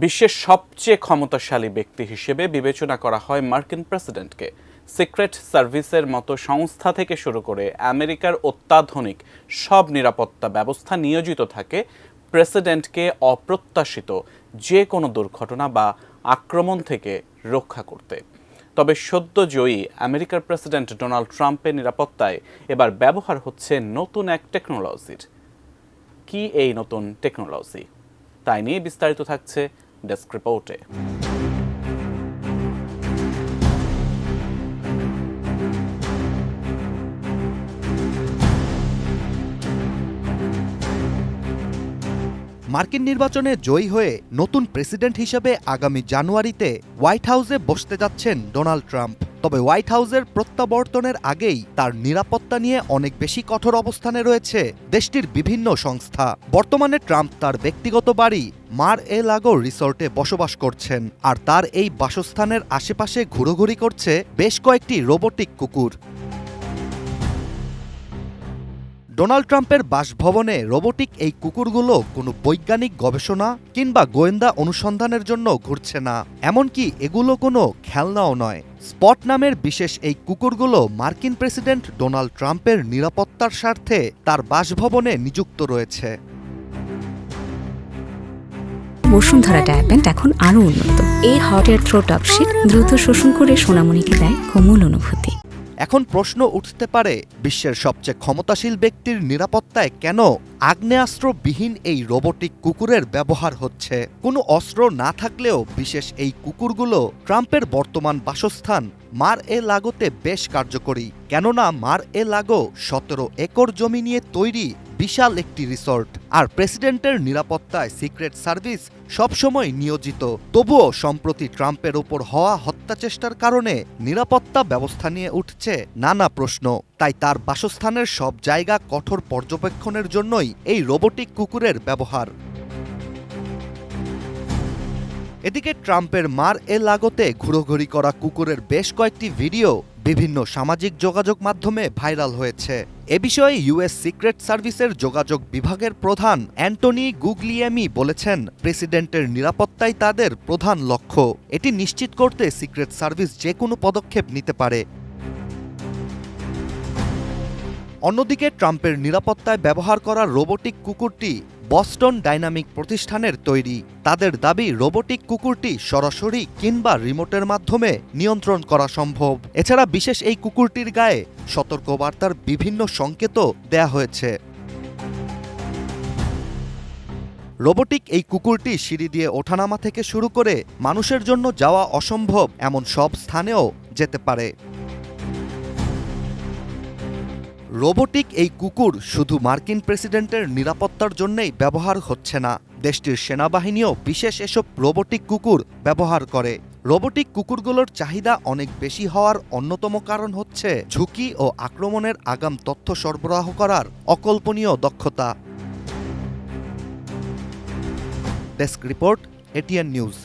বিশ্বের সবচেয়ে ক্ষমতাশালী ব্যক্তি হিসেবে বিবেচনা করা হয় মার্কিন প্রেসিডেন্টকে। সিক্রেট সার্ভিসের মতো সংস্থা থেকে শুরু করে আমেরিকার অত্যাধুনিক সব নিরাপত্তা ব্যবস্থা নিয়োজিত থাকে প্রেসিডেন্টকে অপ্রত্যাশিত যে কোনো দুর্ঘটনা বা আক্রমণ থেকে রক্ষা করতে। তবে সদ্য জয়ী আমেরিকার প্রেসিডেন্ট ডোনাল্ড ট্রাম্পের নিরাপত্তায় এবার ব্যবহার হচ্ছে নতুন এক টেকনোলজির। কি এই নতুন টেকনোলজি? তাই নিয়ে বিস্তারিত থাকছে ডেস্ক রিপোর্টে। মার্কিন নির্বাচনে জয়ী হয়ে নতুন প্রেসিডেন্ট হিসেবে আগামী জানুয়ারিতে হোয়াইট হাউসে বসতে যাচ্ছেন ডোনাল্ড ট্রাম্প। তবে হোয়াইট হাউসের প্রত্যাবর্তনের আগেই তার নিরাপত্তা নিয়ে অনেক বেশি কঠোর অবস্থানে রয়েছে দেশটির বিভিন্ন সংস্থা। বর্তমানে ট্রাম্প তার ব্যক্তিগত বাড়ি মার-এ-লাগো রিসর্টে বসবাস করছেন, আর তার এই বাসস্থানের আশেপাশে ঘোরাঘুরি করছে বেশ কয়েকটি রোবোটিক কুকুর। ডোনাল্ড ট্রাম্পের বাসভবনে রোবোটিক এই কুকুরগুলো কোনো বৈজ্ঞানিক গবেষণা কিংবা গোয়েন্দা অনুসন্ধানের জন্য ঘুরছে না, এমনকি এগুলো কোনো খেলনাও নয়। স্পট নামের বিশেষ এই কুকুরগুলো মার্কিন প্রেসিডেন্ট ডোনাল্ড ট্রাম্পের নিরাপত্তার স্বার্থে তার বাসভবনে নিযুক্ত রয়েছে। বসুন্ধরা ডায়াপেন্ট এখন আরও উন্নত। এই hot air through top sheet দ্রুত শোষণ করে সোনামণিকে দেয় কোমল অনুভূতি। এখন প্রশ্ন উঠতে পারে, বিশ্বের সবচেয়ে ক্ষমতাশীল ব্যক্তির নিরাপত্তায় কেন আগ্নেয়াস্ত্রবিহীন এই রোবোটিক কুকুরের ব্যবহার হচ্ছে? কোনো অস্ত্র না থাকলেও বিশেষ এই কুকুরগুলো ট্রাম্পের বর্তমান বাসস্থান মার-এ-লাগোতে বেশ কার্যকরী। কেননা মার-এ-লাগো 17 একর জমি নিয়ে তৈরি বিশাল একটি রিসর্ট, আর প্রেসিডেন্টের নিরাপত্তায় সিক্রেট সার্ভিস সবসময় নিয়োজিত। তবুও সম্প্রতি ট্রাম্পের ওপর হওয়া হত্যাচেষ্টার কারণে নিরাপত্তা ব্যবস্থা নিয়ে উঠছে নানা প্রশ্ন। তাই তার বাসস্থানের সব জায়গা কঠোর পর্যবেক্ষণের জন্যই এই রোবোটিক কুকুরের ব্যবহার। এদিকে ট্রাম্পের মার-এ-লাগোতে ঘোরাঘুরি করা কুকুরের বেশ কয়েকটি ভিডিও বিভিন্ন সামাজিক যোগাযোগ মাধ্যমে ভাইরাল হয়েছে। এ বিষয়ে ইউএস সিক্রেট সার্ভিসের যোগাযোগ বিভাগের প্রধান অ্যান্টনি গুগলিয়ামি বলেছেন, প্রেসিডেন্টের নিরাপত্তাই তাদের প্রধান লক্ষ্য। এটি নিশ্চিত করতে সিক্রেট সার্ভিস যে কোনো পদক্ষেপ নিতে পারে। অন্যদিকে ট্রাম্পের নিরাপত্তায় ব্যবহার করা রোবোটিক কুকুরটি বস্টন ডাইনামিক প্রতিষ্ঠানের তৈরি। তাদের দাবি, রোবোটিক কুকুরটি সরাসরি কিংবা রিমোটের মাধ্যমে নিয়ন্ত্রণ করা সম্ভব। এছাড়া বিশেষ এই কুকুরটির গায়ে সতর্কবার্তার বিভিন্ন সংকেতও দেয়া হয়েছে। রোবোটিক এই কুকুরটি সিঁড়ি দিয়ে ওঠানামা থেকে শুরু করে মানুষের জন্য যাওয়া অসম্ভব এমন সব স্থানেও যেতে পারে। রোবোটিক এই কুকুর শুধু মার্কিন প্রেসিডেন্টের নিরাপত্তার জন্যই ব্যবহার হচ্ছে না, দেশটির সেনাবাহিনীও বিশেষ এসব রোবোটিক কুকুর ব্যবহার করে। রোবোটিক কুকুরগুলোর চাহিদা অনেক বেশি হওয়ার অন্যতম কারণ হচ্ছে ঝুঁকি ও আক্রমণের আগাম তথ্য সরবরাহ করার অকল্পনীয় দক্ষতা। Desk report, ATN news.